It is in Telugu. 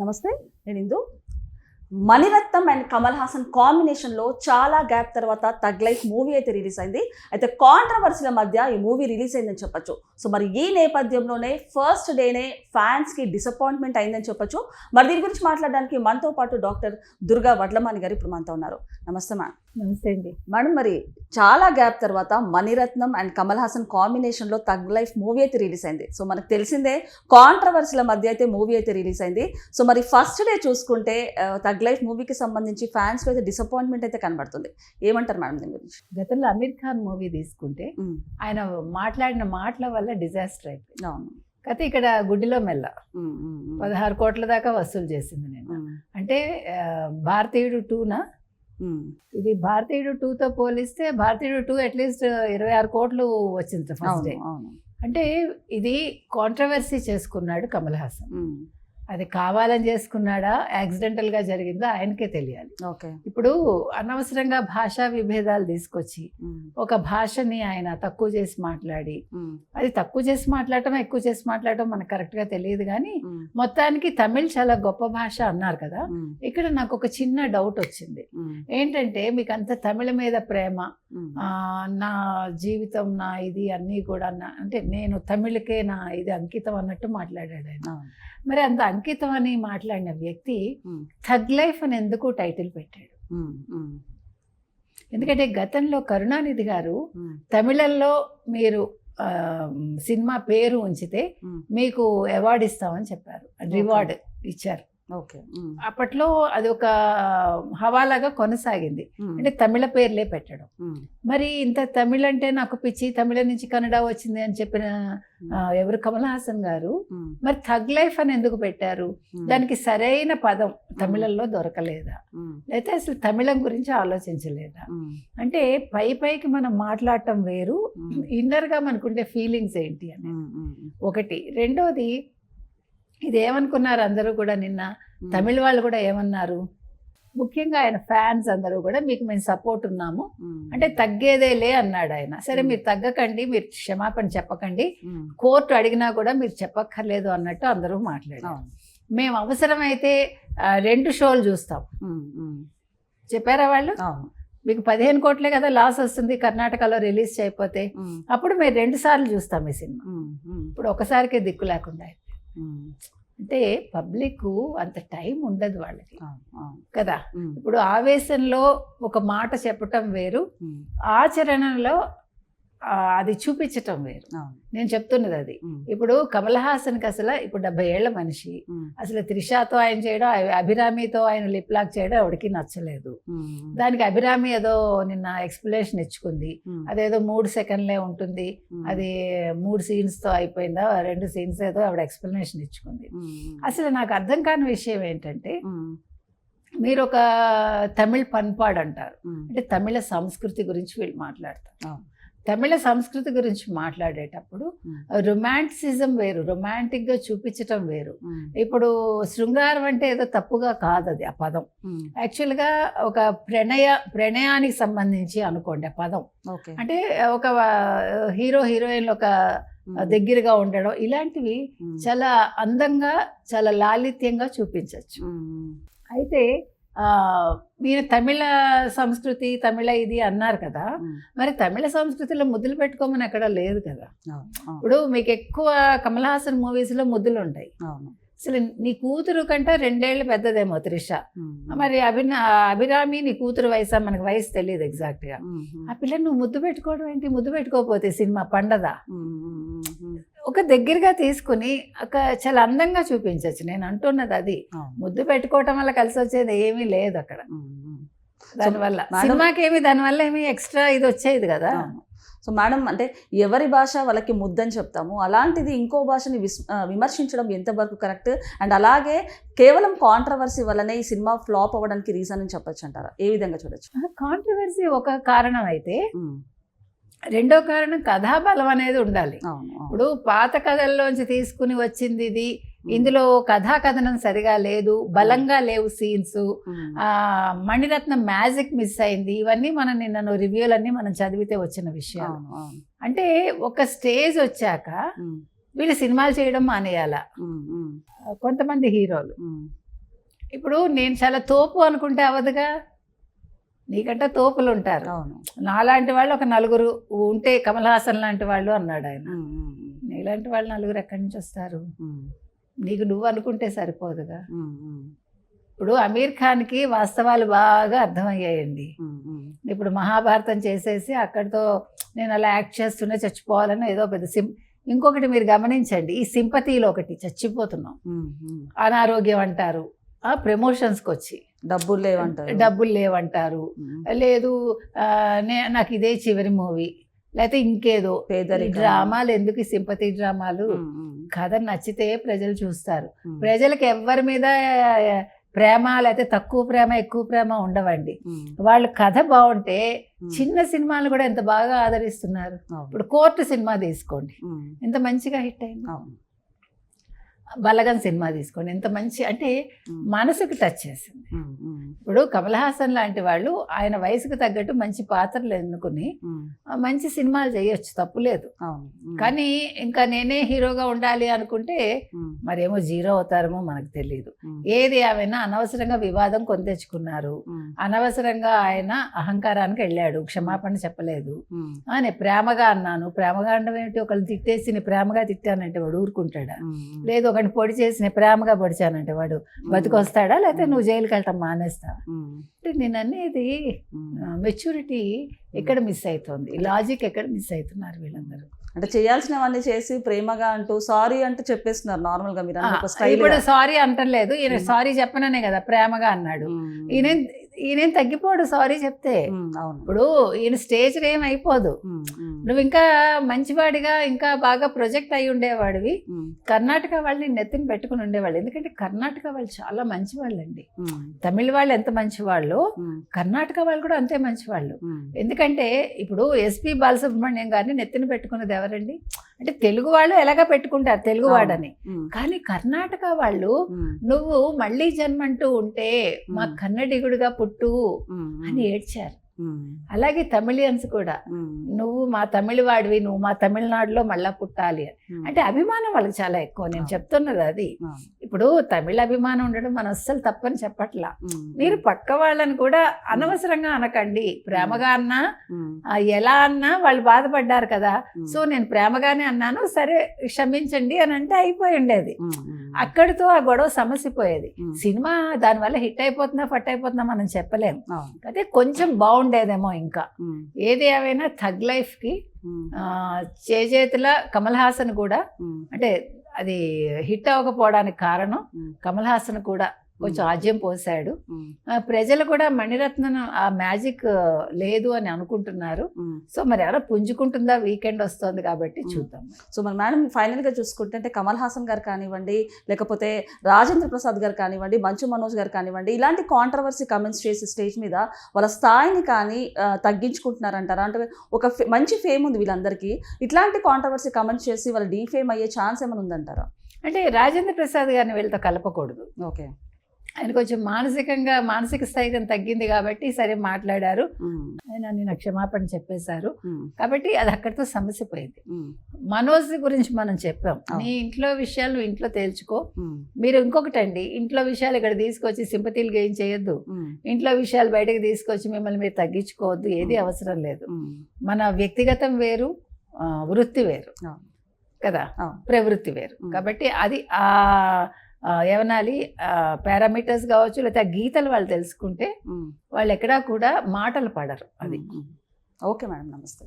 నమస్తే, నేను ఇందు. మణిరత్నం అండ్ కమల్ హాసన్ కాంబినేషన్లో చాలా గ్యాప్ తర్వాత తగ్ లైఫ్ మూవీ అయితే రిలీజ్ అయింది. అయితే కాంట్రవర్సీల మధ్య ఈ మూవీ రిలీజ్ అయిందని చెప్పొచ్చు. సో మరి ఈ నేపథ్యంలోనే ఫస్ట్ డేనే ఫ్యాన్స్కి డిసప్పాయింట్మెంట్ అయిందని చెప్పొచ్చు. మరి దీని గురించి మాట్లాడడానికి మనతో పాటు డాక్టర్ దుర్గా వడ్లమాని గారు ఇప్పుడు మనతో ఉన్నారు. నమస్తే మ్యామ్. నమస్తే అండి మేడం, మరి చాలా గ్యాప్ తర్వాత మణిరత్నం అండ్ కమల్ హాసన్ కాంబినేషన్లో తగ్ లైఫ్ మూవీ అయితే రిలీజ్ అయింది. సో మనకు తెలిసిందే కాంట్రవర్సీల మధ్య అయితే మూవీ అయితే రిలీజ్ అయింది. సో మరి ఫస్ట్ డే చూసుకుంటే తగ్ లైఫ్ మూవీకి సంబంధించి ఫ్యాన్స్కి అయితే డిసప్పాయింట్మెంట్ అయితే కనబడుతుంది. ఏమంటారు మేడం దీని గురించి? గతంలో అమీర్ ఖాన్ మూవీ తీసుకుంటే ఆయన మాట్లాడిన మాటల వల్ల డిజాస్టర్ అయిపోయింది. అవును. కాకపోతే ఇక్కడ గుడ్డిలో మెల్ల 16 కోట్ల దాకా వసూలు చేసింది. నేను అంటే భారతీయుడు 2నా ఇది భారతీయుడు 2తో పోలిస్తే భారతీయుడు 2 అట్లీస్ట్ 26 కోట్లు వచ్చింది ఫస్ట్ డే. అంటే ఇది కాంట్రవర్సీ చేసుకున్నాడు కమల్ హాసన్. అది కావాలని చేసుకున్నాడా, యాక్సిడెంటల్గా జరిగిందా ఆయనకే తెలియాలి. ఇప్పుడు అనవసరంగా భాషా విభేదాలు తీసుకొచ్చి ఒక భాషని ఆయన తక్కువ చేసి మాట్లాడి, అది తక్కువ చేసి మాట్లాడటం ఎక్కువ చేసి మాట్లాడటం మనకు కరెక్ట్గా తెలియదు. కానీ మొత్తానికి తమిళ్ చాలా గొప్ప భాష అన్నారు కదా. ఇక్కడ నాకు ఒక చిన్న డౌట్ వచ్చింది. ఏంటంటే మీకు అంత తమిళ మీద ప్రేమ, నా జీవితం నా ఇది అన్నీ కూడా అంటే నేను తమిళకే నా ఇది అంకితం అన్నట్టు మాట్లాడాడు ఆయన. మరి అంత అంకితం అని మాట్లాడిన వ్యక్తి థగ్ లైఫ్ అని ఎందుకు టైటిల్ పెట్టాడు? ఎందుకంటే గతంలో కరుణానిధి గారు తమిళంలో మీరు సినిమా పేరు ఉంచితే మీకు అవార్డు ఇస్తామని చెప్పారు, రివార్డ్ ఇచ్చారు. అప్పట్లో అది ఒక హవాలాగా కొనసాగింది, అంటే తమిళ పేర్లే పెట్టడం. మరి ఇంత తమిళ అంటే నాకు పిచ్చి, తమిళ నుంచి కన్నడ వచ్చింది అని చెప్పిన ఎవరు కమల్ హాసన్ గారు మరి థగ్ లైఫ్ అని ఎందుకు పెట్టారు? దానికి సరైన పదం తమిళంలో దొరకలేదా, లేకపోతే అసలు తమిళం గురించి ఆలోచించలేదా? అంటే పైకి మనం మాట్లాడటం వేరు, ఇన్నర్గా మనకుండే ఫీలింగ్స్ ఏంటి అని ఒకటి. రెండోది, ఇది ఏమనుకున్నారు అందరూ కూడా, నిన్న తమిళ వాళ్ళు కూడా ఏమన్నారు, ముఖ్యంగా ఆయన ఫ్యాన్స్ అందరూ కూడా మీకు మేము సపోర్ట్ ఉన్నాము అంటే తగ్గేదేలే అన్నాడు ఆయన. సరే మీరు తగ్గకండి, మీరు క్షమాపణ చెప్పకండి, కోర్టు అడిగినా కూడా మీరు చెప్పక్కర్లేదు అన్నట్టు అందరూ మాట్లాడారు. మేము అవసరమైతే 2 షోలు చూస్తాం చెప్పారా వాళ్ళు? మీకు 15 కోట్లే కదా లాస్ వస్తుంది కర్ణాటకలో రిలీజ్ చేయకపోతే, అప్పుడు మీరు 2 సార్లు చూస్తాం ఈ సినిమా. ఇప్పుడు ఒకసారికే దిక్కు లేకుండా అంటే పబ్లిక్ అంత టైం ఉండదు వాళ్ళకి కదా. ఇప్పుడు ఆవేశంలో ఒక మాట చెప్పటం వేరు, ఆచరణలో అది చూపించటం వేరు. నేను చెప్తున్నది అది. ఇప్పుడు కమల్ హాసన్కి అసలు ఇప్పుడు 70 ఏళ్ల మనిషి, అసలు త్రిషాతో ఆయన చేయడం, అభిరామితో ఆయన లిప్ లాక్ చేయడం ఎవరికి నచ్చలేదు. దానికి అభిరామి ఏదో నిన్న ఎక్స్ప్లెనేషన్ ఇచ్చుకుంది, అదేదో 3 సెకండ్లే ఉంటుంది, అది 3 సీన్స్తో అయిపోయిందా, 2 సీన్స్ ఏదో ఆవిడ ఎక్స్ప్లెనేషన్ ఇచ్చుకుంది. అసలు నాకు అర్థం కాని విషయం ఏంటంటే, మీరు ఒక తమిళ్ పన్పాడు అంటారు, అంటే తమిళ సంస్కృతి గురించి వీళ్ళు మాట్లాడతారు. తమిళ సంస్కృతి గురించి మాట్లాడేటప్పుడు రొమాంటిసిజం వేరు, రొమాంటిక్గా చూపించటం వేరు. ఇప్పుడు శృంగారం అంటే ఏదో తప్పుగా కాదు అది ఆ పదం. యాక్చువల్గా ఒక ప్రణయానికి సంబంధించి అనుకోండి ఆ పదం. అంటే ఒక హీరో హీరోయిన్ ఒక దగ్గరగా ఉండడం, ఇలాంటివి చాలా అందంగా చాలా లాలిత్యంగా చూపించవచ్చు. అయితే మీరు తమిళ సంస్కృతి తమిళ ఇది అన్నారు కదా, మరి తమిళ సంస్కృతిలో ముద్దులు పెట్టుకోమని ఎక్కడ లేదు కదా. ఇప్పుడు మీకు ఎక్కువ కమల్ హాసన్ మూవీస్లో ముద్దులు ఉంటాయి. అసలు నీ కూతురు కంటే 2 ఏళ్ళు పెద్దదేమో త్రిష, మరి అభిరామి నీ కూతురు వయసా, మనకు వయసు తెలియదు ఎగ్జాక్ట్గా. ఆ పిల్లని నువ్వు ముద్దు పెట్టుకోవడం ఏంటి? ముద్దు పెట్టుకోకపోతే సినిమా పండదా? ఒక దగ్గరగా తీసుకుని ఒక చాలా అందంగా చూపించవచ్చు. నేను అంటున్నది అది. ముద్దు పెట్టుకోవటం వల్ల కలిసి వచ్చేది ఏమీ లేదు అక్కడ. దానివల్ల సినిమాకి దానివల్ల ఏమి ఎక్స్ట్రా ఇది వచ్చేది కదా. సో మేడం, అంటే ఎవరి భాష వాళ్ళకి ముద్దని చెప్తాము, అలాంటిది ఇంకో భాషని విమర్శించడం ఎంతవరకు కరెక్ట్? అండ్ అలాగే కేవలం కాంట్రవర్సీ వల్లనే ఈ సినిమా ఫ్లాప్ అవ్వడానికి రీజన్ అని చెప్పొచ్చు అంటారా? ఏ విధంగా చూడొచ్చు? కాంట్రవర్సీ ఒక కారణం అయితే, రెండో కారణం కథాబలం అనేది ఉండాలి. ఇప్పుడు పాత కథల్లోంచి తీసుకుని వచ్చింది ఇది, ఇందులో కథాకథనం సరిగా లేదు, బలంగా లేవు సీన్స్, మణిరత్నం మ్యాజిక్ మిస్ అయింది. ఇవన్నీ మనం నిన్న రివ్యూలన్నీ మనం చదివితే వచ్చిన విషయాలు. అంటే ఒక స్టేజ్ వచ్చాక వీళ్ళు సినిమాలు చేయడం మానేయాల కొంతమంది హీరోలు. ఇప్పుడు నేను చాలా తోపు అనుకుంటే అవదుగా, నీకంటే తోపులు ఉంటారు. అవును. నాలాంటి వాళ్ళు ఒక నలుగురు ఉంటే కమల్ హాసన్ లాంటి వాళ్ళు అన్నాడు ఆయన. నీలాంటి వాళ్ళు నలుగురు ఎక్కడి నుంచి వస్తారు? నీకు నువ్వు అనుకుంటే సరిపోదుగా. ఇప్పుడు అమీర్ ఖాన్కి వాస్తవాలు బాగా అర్థమయ్యాయండి. ఇప్పుడు మహాభారతం చేసేసి అక్కడితో నేను అలా యాక్ట్ చేస్తూనే చచ్చిపోవాలని ఏదో పెద్ద ఇంకొకటి మీరు గమనించండి, ఈ సింపతిలో ఒకటి చచ్చిపోతున్నాం. అనారోగ్యం అంటారు, ప్రమోషన్స్కి వచ్చి డబ్బులు లేవంటారు, లేదు నాకు ఇదే చివరి మూవీ, లేకపోతే ఇంకేదో డ్రామాలు. ఎందుకు ఈ సింపతి డ్రామాలు? కథ నచ్చితే ప్రజలు చూస్తారు. ప్రజలకు ఎవరి మీద ప్రేమ లేకపోతే తక్కువ ప్రేమ ఎక్కువ ప్రేమ ఉండవండి. వాళ్ళు కథ బాగుంటే చిన్న సినిమాలు కూడా ఎంత బాగా ఆదరిస్తున్నారు. ఇప్పుడు కోర్టు సినిమా తీసుకోండి, ఎంత మంచిగా హిట్ అయింది. బలగం సినిమా తీసుకోండి, ఎంత మంచి, అంటే మనసుకు టచ్ చేసింది. ఇప్పుడు కమల్ హాసన్ లాంటి వాళ్ళు ఆయన వయసుకు తగ్గట్టు మంచి పాత్రలు ఎన్నుకుని మంచి సినిమాలు చేయొచ్చు, తప్పులేదు. కానీ ఇంకా నేనే హీరోగా ఉండాలి అనుకుంటే మరేమో జీరో అవుతారేమో మనకు తెలియదు. ఏది ఏమైనా అనవసరంగా వివాదం కొని తెచ్చుకున్నారు, అనవసరంగా ఆయన అహంకారానికి వెళ్ళాడు, క్షమాపణ చెప్పలేదు. నేను ప్రేమగా అన్నాను, ప్రేమగా అనడం ఏమిటి? ఒకళ్ళు తిట్టేసి నేను ప్రేమగా తిట్టానంటే వాడు ఊరుకుంటాడా? లేదు ఒకటి పొడి చేసి నేను ప్రేమగా పొడిచానంటే వాడు బతికొస్తాడా? లేకపోతే నువ్వు జైలుకి వెళ్తాం మానేస్తావా? అంటే నేను అనేది మెచ్యూరిటీ ఎక్కడ మిస్ అవుతుంది, లాజిక్ ఎక్కడ మిస్ అవుతున్నారు వీళ్ళందరూ. అంటే చేయాల్సినవన్నీ చేసి ప్రేమగా అంటూ సారీ అంటూ చెప్పేస్తున్నారు నార్మల్ గా. మీరు ఇప్పుడు సారీ అంటలేదు, ఈయన సారీ చెప్పననే కదా ప్రేమగా అన్నాడు. ఈయన తగ్గిపోడు సారీ చెప్తే. ఇప్పుడు ఈయన స్టేజ్ ఏం అయిపోదు. నువ్వు ఇంకా మంచివాడిగా ఇంకా బాగా ప్రొజెక్ట్ అయి ఉండేవాడివి. కర్ణాటక వాళ్ళని నెత్తిని పెట్టుకుని ఉండేవాళ్ళు, ఎందుకంటే కర్ణాటక వాళ్ళు చాలా మంచి వాళ్ళండి. తమిళ వాళ్ళు ఎంత మంచి వాళ్ళు, కర్ణాటక వాళ్ళు కూడా అంతే మంచి వాళ్ళు. ఎందుకంటే ఇప్పుడు ఎస్పి బాలసుబ్రహ్మణ్యం గారిని నెత్తిని పెట్టుకున్నది ఎవరండి? అంటే తెలుగు వాళ్ళు ఎలాగా పెట్టుకుంటారు తెలుగువాడని, కానీ కర్ణాటక వాళ్ళు నువ్వు మళ్ళీ జన్మంటూ ఉంటే మా కన్నడిగుడిగా పుట్టు అని ఏడ్చారు. అలాగే తమిళియన్స్ కూడా నువ్వు మా తమిళవాడివి, నువ్వు మా తమిళనాడులో మళ్ళా పుట్టాలి అని. అంటే అభిమానం వాళ్ళకి చాలా ఎక్కువ. నేను చెప్తున్నది అది. ఇప్పుడు తమిళ అభిమానం ఉండడం మనం అస్సలు తప్పని చెప్పట్లా. మీరు పక్క వాళ్ళని కూడా అనవసరంగా అనకండి. ప్రేమగా అన్నా ఎలా అన్నా వాళ్ళు బాధపడ్డారు కదా, సో నేను ప్రేమగానే అన్నాను, సరే క్షమించండి అని అంటే అయిపోయి ఉండేది. అక్కడితో ఆ గొడవ సమసిపోయేది. సినిమా దానివల్ల హిట్ అయిపోతుందా ఫట్ అయిపోతుందా మనం చెప్పలేము. అదే కొంచెం బాగుండేదేమో. ఇంకా ఏది ఏమైనా థగ్ లైఫ్ కి చేజేతుల కమల్ హాసన్ కూడా, అంటే అది హిట్ అవ్వకపోవడానికి కారణం కమల్ హాసన్ కూడా కొంచెం ఆజ్యం పోసాడు. ప్రజలు కూడా మణిరత్నం ఆ మ్యాజిక్ లేదు అని అనుకుంటున్నారు. సో మరి ఎవరో పుంజుకుంటుందా, వీకెండ్ వస్తుంది కాబట్టి చూద్దాం. సో మరి మేడం ఫైనల్ గా చూసుకుంటే అంటే కమల్ హాసన్ గారు కానివ్వండి, లేకపోతే రాజేంద్ర ప్రసాద్ గారు కానివ్వండి, మంచు మనోజ్ గారు కానివ్వండి, ఇలాంటి కాంట్రవర్సీ కమెంట్స్ చేసి స్టేజ్ మీద వాళ్ళ స్థాయిని కానీ తగ్గించుకుంటున్నారంటారా? అంటే ఒక మంచి ఫేమ్ ఉంది వీళ్ళందరికీ, ఇట్లాంటి కాంట్రవర్సీ కమెంట్స్ చేసి వాళ్ళు డీఫేమ్ అయ్యే ఛాన్స్ ఏమైనా ఉందంటారా? అంటే రాజేంద్ర ప్రసాద్ గారిని వీళ్ళతో కలపకూడదు. ఓకే, ఆయన కొంచెం మానసిక స్థైర్యం తగ్గింది కాబట్టి సరే మాట్లాడారు, ఆయన నేను క్షమాపణ చెప్పేశారు కాబట్టి అది అక్కడితో సమస్య పోయింది. మనోజ్ గురించి మనం చెప్పాం, నీ ఇంట్లో విషయాలు నువ్వు ఇంట్లో తేల్చుకో. మీరు ఇంకొకటండి, ఇంట్లో విషయాలు ఇక్కడ తీసుకొచ్చి సింపతీలు గెయిన్ చేయొద్దు, ఇంట్లో విషయాలు బయటకు తీసుకొచ్చి మిమ్మల్ని మీరు తగ్గించుకోవద్దు, ఏది అవసరం లేదు. మన వ్యక్తిగతం వేరు, వృత్తి వేరు కదా, ప్రవృత్తి వేరు. కాబట్టి అది ఏమనాలి, పారామీటర్స్ కావచ్చు, లేకపోతే గీతలు వాళ్ళు తెలుసుకుంటే వాళ్ళు ఎక్కడా కూడా మాటలు పడరు. అది ఓకే మేడం, నమస్తే.